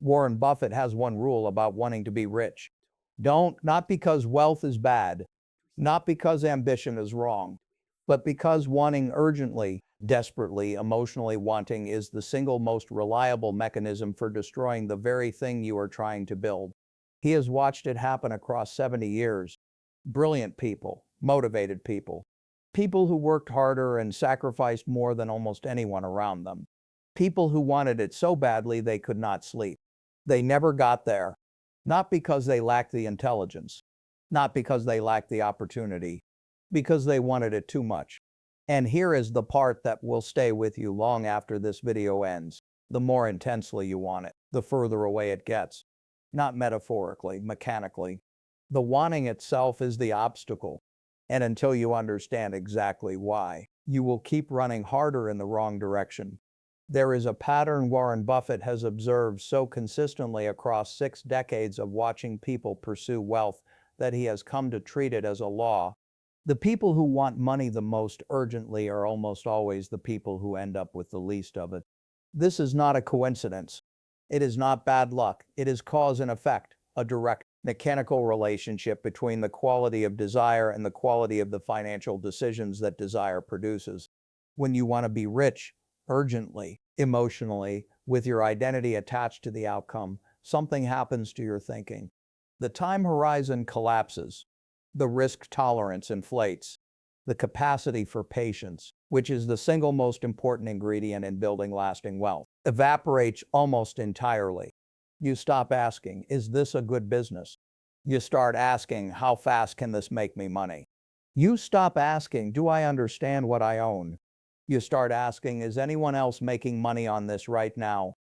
Warren Buffett has one rule about wanting to be rich. Not because wealth is bad, not because ambition is wrong, but because wanting urgently, desperately, emotionally wanting is the single most reliable mechanism for destroying the very thing you are trying to build. He has watched it happen across 70 years. Brilliant people, motivated people, people who worked harder and sacrificed more than almost anyone around them. People who wanted it so badly they could not sleep. They never got there. Not because they lacked the intelligence, not because they lacked the opportunity, because they wanted it too much. And here is the part that will stay with you long after this video ends. The more intensely you want it, the further away it gets. Not metaphorically, mechanically. The wanting itself is the obstacle. And until you understand exactly why, you will keep running harder in the wrong direction. There is a pattern Warren Buffett has observed so consistently across 6 decades of watching people pursue wealth that he has come to treat it as a law. The people who want money the most urgently are almost always the people who end up with the least of it. This is not a coincidence. It is not bad luck. It is cause and effect, a direct, mechanical relationship between the quality of desire and the quality of the financial decisions that desire produces. When you want to be rich, urgently, emotionally, with your identity attached to the outcome, something happens to your thinking. The time horizon collapses. The risk tolerance inflates. The capacity for patience, which is the single most important ingredient in building lasting wealth, evaporates almost entirely. You stop asking, is this a good business? You start asking, how fast can this make me money? You stop asking, do I understand what I own? You start asking, is anyone else making money on this right now?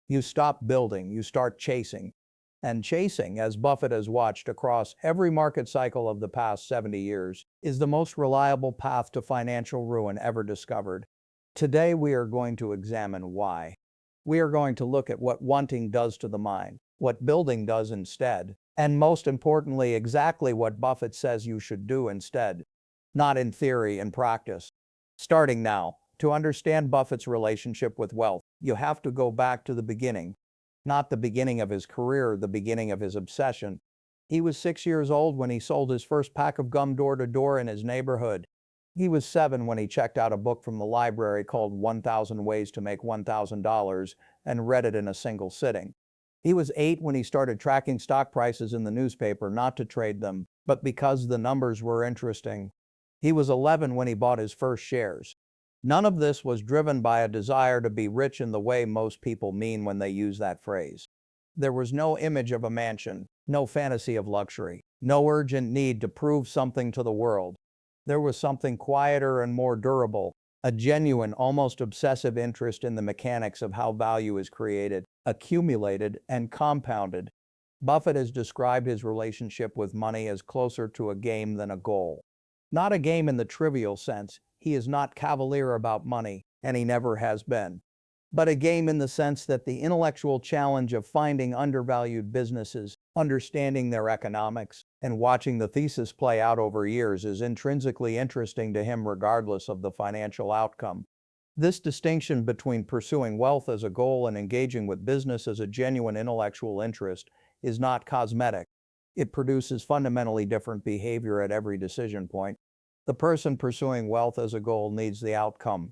You stop building, you start chasing. And chasing, as Buffett has watched across every market cycle of the past 70 years, is the most reliable path to financial ruin ever discovered. Today we are going to examine why. We are going to look at what wanting does to the mind, what building does instead, and most importantly, exactly what Buffett says you should do instead. Not in theory, in practice. Starting now. To understand Buffett's relationship with wealth, you have to go back to the beginning. Not the beginning of his career, the beginning of his obsession. He was 6 years old when he sold his first pack of gum door to door in his neighborhood. He was 7 when he checked out a book from the library called 1,000 Ways to Make $1,000 and read it in a single sitting. He was 8 when he started tracking stock prices in the newspaper, not to trade them, but because the numbers were interesting. He was 11 when he bought his first shares. None of this was driven by a desire to be rich in the way most people mean when they use that phrase. There was no image of a mansion, no fantasy of luxury, no urgent need to prove something to the world. There was something quieter and more durable, a genuine, almost obsessive interest in the mechanics of how value is created, accumulated, and compounded. Buffett has described his relationship with money as closer to a game than a goal. Not a game in the trivial sense. He is not cavalier about money, and he never has been. But a game in the sense that the intellectual challenge of finding undervalued businesses, understanding their economics, and watching the thesis play out over years is intrinsically interesting to him regardless of the financial outcome. This distinction between pursuing wealth as a goal and engaging with business as a genuine intellectual interest is not cosmetic. It produces fundamentally different behavior at every decision point. The person pursuing wealth as a goal needs the outcome.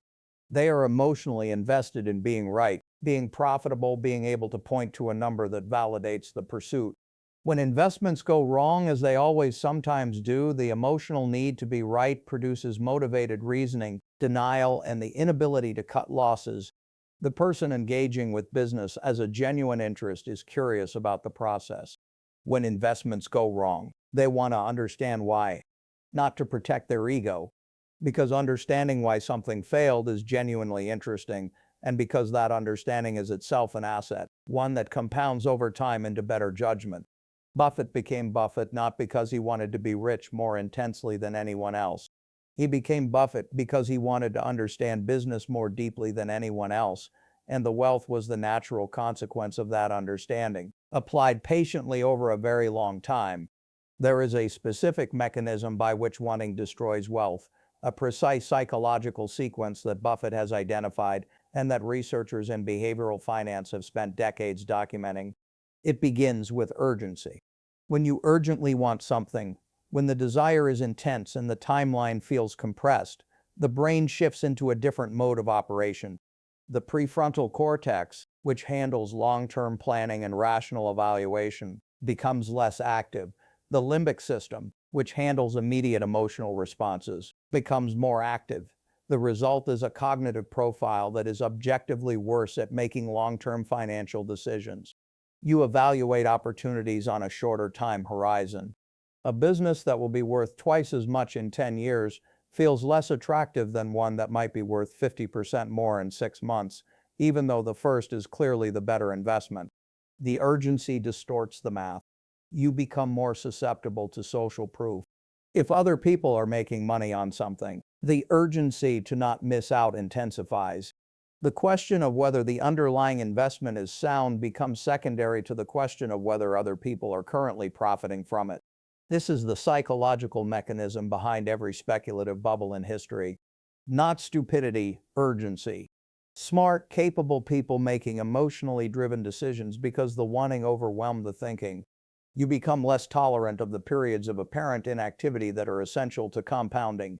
They are emotionally invested in being right, being profitable, being able to point to a number that validates the pursuit. When investments go wrong, as they always sometimes do, the emotional need to be right produces motivated reasoning, denial, and the inability to cut losses. The person engaging with business as a genuine interest is curious about the process. When investments go wrong, they want to understand why. Not to protect their ego, because understanding why something failed is genuinely interesting, and because that understanding is itself an asset, one that compounds over time into better judgment. Buffett became Buffett not because he wanted to be rich more intensely than anyone else. He became Buffett because he wanted to understand business more deeply than anyone else, and the wealth was the natural consequence of that understanding, applied patiently over a very long time. There is a specific mechanism by which wanting destroys wealth, a precise psychological sequence that Buffett has identified and that researchers in behavioral finance have spent decades documenting. It begins with urgency. When you urgently want something, when the desire is intense and the timeline feels compressed, the brain shifts into a different mode of operation. The prefrontal cortex, which handles long-term planning and rational evaluation, becomes less active. The limbic system, which handles immediate emotional responses, becomes more active. The result is a cognitive profile that is objectively worse at making long-term financial decisions. You evaluate opportunities on a shorter time horizon. A business that will be worth twice as much in 10 years feels less attractive than one that might be worth 50% more in 6 months, even though the first is clearly the better investment. The urgency distorts the math. You become more susceptible to social proof. If other people are making money on something, the urgency to not miss out intensifies. The question of whether the underlying investment is sound becomes secondary to the question of whether other people are currently profiting from it. This is the psychological mechanism behind every speculative bubble in history. Not stupidity, urgency. Smart, capable people making emotionally driven decisions because the wanting overwhelmed the thinking. You become less tolerant of the periods of apparent inactivity that are essential to compounding.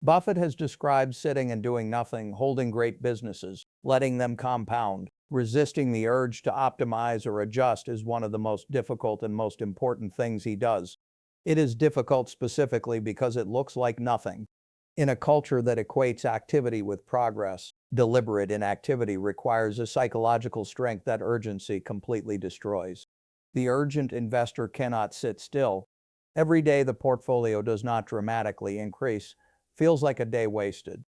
Buffett has described sitting and doing nothing, holding great businesses, letting them compound, resisting the urge to optimize or adjust as one of the most difficult and most important things he does. It is difficult specifically because it looks like nothing. In a culture that equates activity with progress, deliberate inactivity requires a psychological strength that urgency completely destroys. The urgent investor cannot sit still. Every day the portfolio does not dramatically increase feels like a day wasted.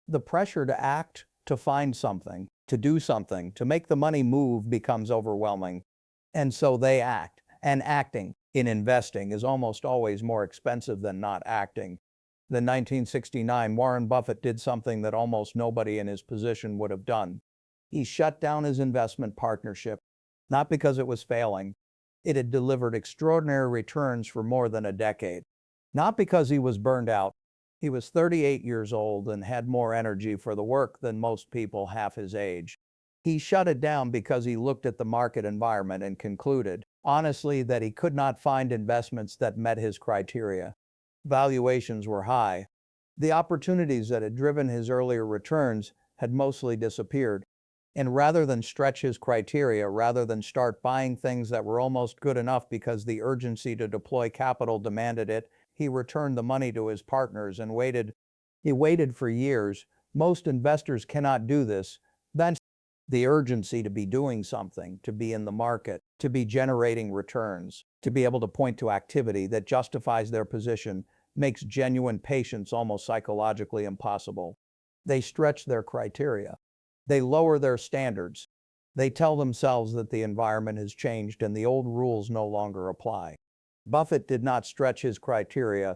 The pressure to act, to find something, to do something, to make the money move becomes overwhelming. And so they act. And acting in investing is almost always more expensive than not acting. In 1969, Warren Buffett did something that almost nobody in his position would have done. He shut down his investment partnership, not because it was failing. It had delivered extraordinary returns for more than a decade. Not because he was burned out. He was 38 years old and had more energy for the work than most people half his age. He shut it down because he looked at the market environment and concluded, honestly, that he could not find investments that met his criteria. Valuations were high. The opportunities that had driven his earlier returns had mostly disappeared. And rather than stretch his criteria, rather than start buying things that were almost good enough because the urgency to deploy capital demanded it, he returned the money to his partners and waited. He waited for years. Most investors cannot do this. Then the urgency to be doing something, to be in the market, to be generating returns, to be able to point to activity that justifies their position makes genuine patience almost psychologically impossible. They stretch their criteria. They lower their standards. They tell themselves that the environment has changed and the old rules no longer apply. Buffett did not stretch his criteria.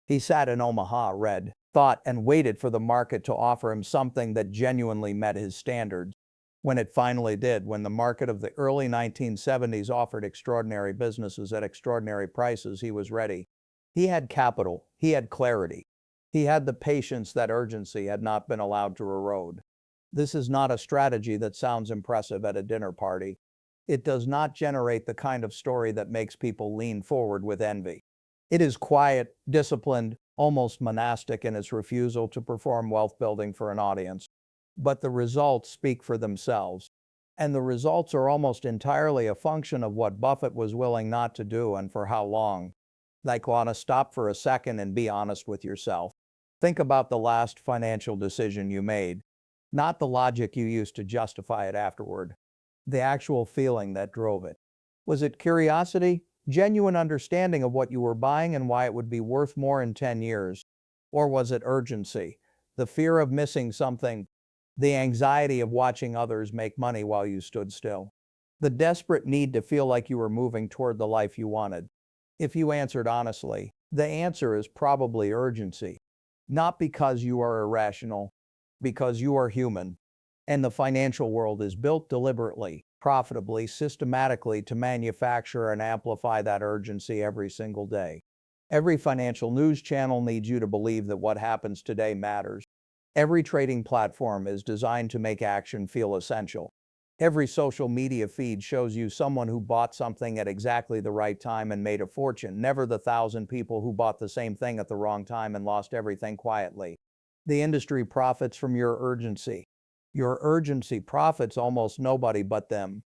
He sat in Omaha, read, thought, and waited for the market to offer him something that genuinely met his standards. When it finally did, when the market of the early 1970s offered extraordinary businesses at extraordinary prices, he was ready. He had capital. He had clarity. He had the patience that urgency had not been allowed to erode. This is not a strategy that sounds impressive at a dinner party. It does not generate the kind of story that makes people lean forward with envy. It is quiet, disciplined, almost monastic in its refusal to perform wealth building for an audience. But the results speak for themselves. And the results are almost entirely a function of what Buffett was willing not to do and for how long. Like, want to stop for a second and be honest with yourself. Think about the last financial decision you made. Not the logic you used to justify it afterward. The actual feeling that drove it. Was it curiosity? Genuine understanding of what you were buying and why it would be worth more in 10 years? Or was it urgency? The fear of missing something? The anxiety of watching others make money while you stood still? The desperate need to feel like you were moving toward the life you wanted? If you answered honestly, the answer is probably urgency. Not because you are irrational, because you are human. And the financial world is built deliberately, profitably, systematically to manufacture and amplify that urgency every single day. Every financial news channel needs you to believe that what happens today matters. Every trading platform is designed to make action feel essential. Every social media feed shows you someone who bought something at exactly the right time and made a fortune, never the 1,000 people who bought the same thing at the wrong time and lost everything quietly. The industry profits from your urgency. Your urgency profits almost nobody but them.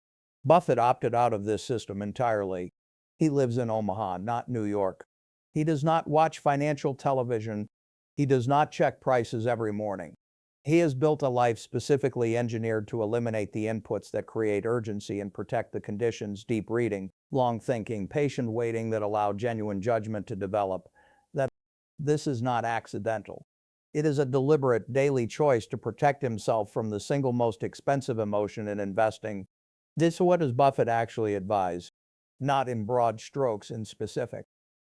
Buffett opted out of this system entirely. He lives in Omaha, not New York. He does not watch financial television. He does not check prices every morning. He has built a life specifically engineered to eliminate the inputs that create urgency and protect the conditions, deep reading, long thinking, patient waiting that allow genuine judgment to develop. That this is not accidental. It is a deliberate daily choice to protect himself from the single most expensive emotion in investing. What does Buffett actually advise? Not in broad strokes, in specific.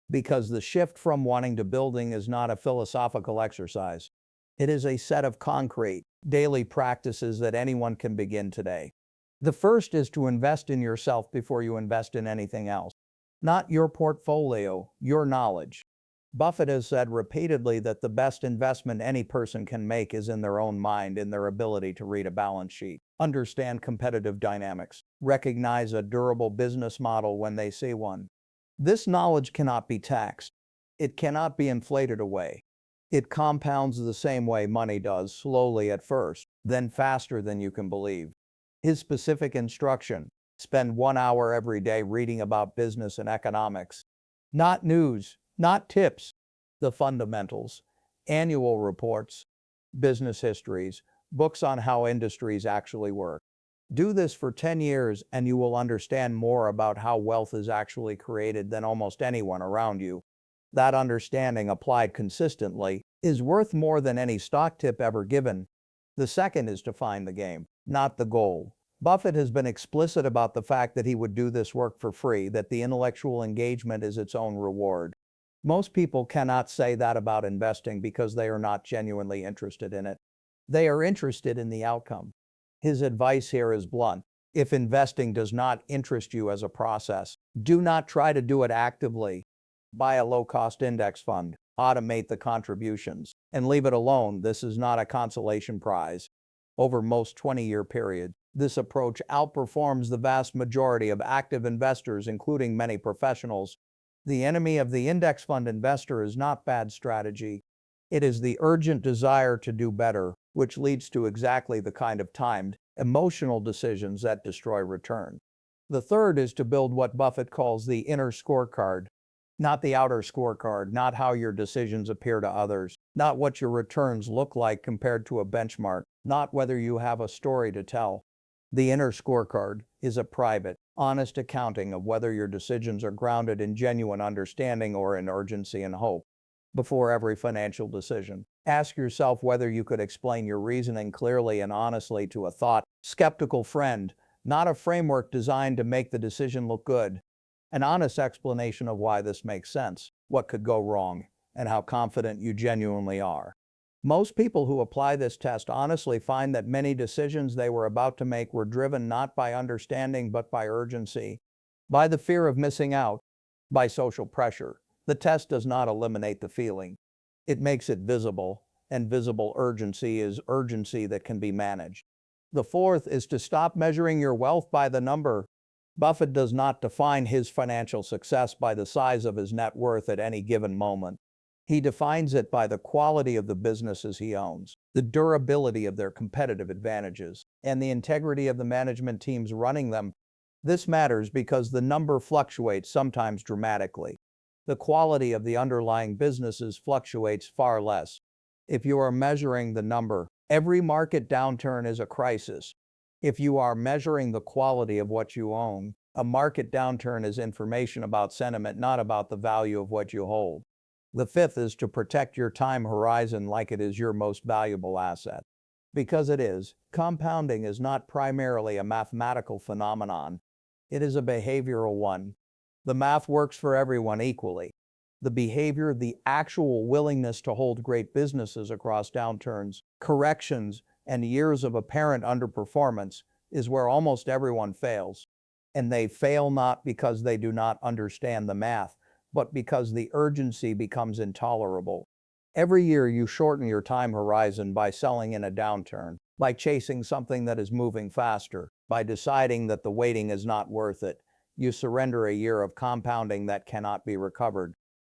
Because the shift from wanting to building is not a philosophical exercise. It is a set of concrete, daily practices that anyone can begin today. The first is to invest in yourself before you invest in anything else. Not your portfolio, your knowledge. Buffett has said repeatedly that the best investment any person can make is in their own mind, in their ability to read a balance sheet, understand competitive dynamics, recognize a durable business model when they see one. This knowledge cannot be taxed. It cannot be inflated away. It compounds the same way money does, slowly at first, then faster than you can believe. His specific instruction: spend 1 hour every day reading about business and economics. Not news, not tips, the fundamentals, annual reports, business histories, books on how industries actually work. Do this for 10 years and you will understand more about how wealth is actually created than almost anyone around you. That understanding, applied consistently, is worth more than any stock tip ever given. The second is to find the game, not the goal. Buffett has been explicit about the fact that he would do this work for free, that the intellectual engagement is its own reward. Most people cannot say that about investing because they are not genuinely interested in it. They are interested in the outcome. His advice here is blunt. If investing does not interest you as a process, do not try to do it actively. Buy a low-cost index fund, automate the contributions, and leave it alone. This is not a consolation prize. Over most 20-year periods, this approach outperforms the vast majority of active investors, including many professionals. The enemy of the index fund investor is not bad strategy. It is the urgent desire to do better, which leads to exactly the kind of timed, emotional decisions that destroy return. The third is to build what Buffett calls the inner scorecard. Not the outer scorecard, not how your decisions appear to others, not what your returns look like compared to a benchmark, not whether you have a story to tell. The inner scorecard is a private, honest accounting of whether your decisions are grounded in genuine understanding or in urgency and hope. Before every financial decision, ask yourself whether you could explain your reasoning clearly and honestly to a skeptical friend, not a framework designed to make the decision look good. An honest explanation of why this makes sense, what could go wrong, and how confident you genuinely are. Most people who apply this test honestly find that many decisions they were about to make were driven not by understanding but by urgency, by the fear of missing out, by social pressure. The test does not eliminate the feeling. It makes it visible, and visible urgency is urgency that can be managed. The fourth is to stop measuring your wealth by the number. Buffett does not define his financial success by the size of his net worth at any given moment. He defines it by the quality of the businesses he owns, the durability of their competitive advantages, and the integrity of the management teams running them. This matters because the number fluctuates, sometimes dramatically. The quality of the underlying businesses fluctuates far less. If you are measuring the number, every market downturn is a crisis. If you are measuring the quality of what you own, a market downturn is information about sentiment, not about the value of what you hold. The fifth is to protect your time horizon like it is your most valuable asset. Because it is, compounding is not primarily a mathematical phenomenon. It is a behavioral one. The math works for everyone equally. The behavior, the actual willingness to hold great businesses across downturns, corrections, and years of apparent underperformance is where almost everyone fails. And they fail not because they do not understand the math, but because the urgency becomes intolerable. Every year you shorten your time horizon by selling in a downturn. By chasing something that is moving faster, by deciding that the waiting is not worth it, you surrender a year of compounding that cannot be recovered.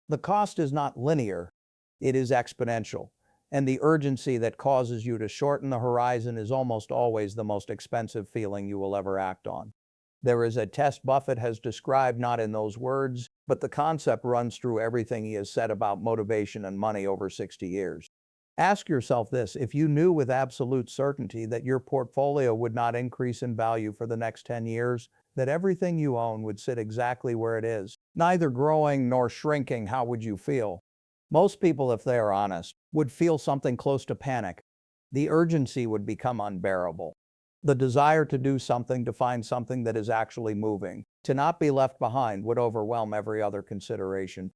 The cost is not linear, it is exponential, and the urgency that causes you to shorten the horizon is almost always the most expensive feeling you will ever act on. There is a test Buffett has described not in those words, but the concept runs through everything he has said about motivation and money over 60 years. Ask yourself this: if you knew with absolute certainty that your portfolio would not increase in value for the next 10 years, that everything you own would sit exactly where it is, neither growing nor shrinking, how would you feel? Most people, if they are honest, would feel something close to panic. The urgency would become unbearable. The desire to do something, to find something that is actually moving, to not be left behind, would overwhelm every other consideration.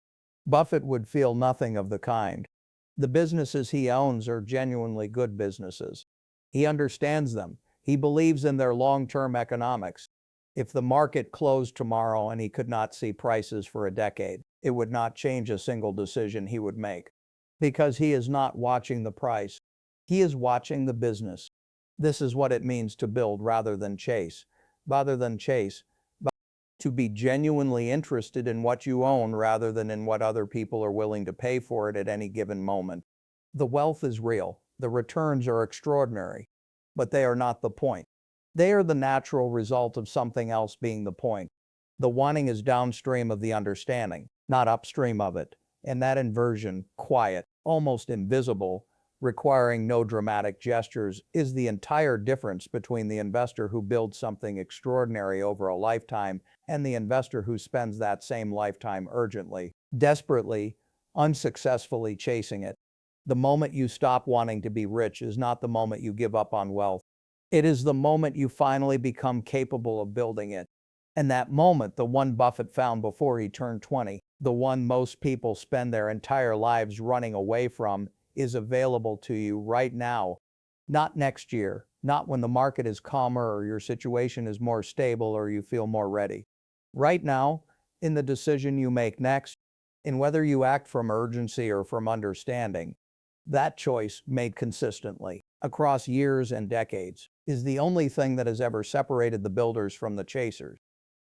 Buffett would feel nothing of the kind. The businesses he owns are genuinely good businesses. He understands them. He believes in their long-term economics. If the market closed tomorrow and he could not see prices for a decade, it would not change a single decision he would make. Because he is not watching the price. He is watching the business. This is what it means to build rather than chase. Rather than chase, to be genuinely interested in what you own rather than in what other people are willing to pay for it at any given moment. The wealth is real. The returns are extraordinary. But they are not the point. They are the natural result of something else being the point. The wanting is downstream of the understanding, not upstream of it. And that inversion, quiet, almost invisible, requiring no dramatic gestures, is the entire difference between the investor who builds something extraordinary over a lifetime and the investor who spends that same lifetime urgently, desperately, unsuccessfully chasing it. The moment you stop wanting to be rich is not the moment you give up on wealth. It is the moment you finally become capable of building it. And that moment, the one Buffett found before he turned 20, the one most people spend their entire lives running away from, is available to you right now. Not next year, not when the market is calmer or your situation is more stable or you feel more ready. Right now, in the decision you make next, in whether you act from urgency or from understanding. That choice, made consistently, across years and decades, is the only thing that has ever separated the builders from the chasers.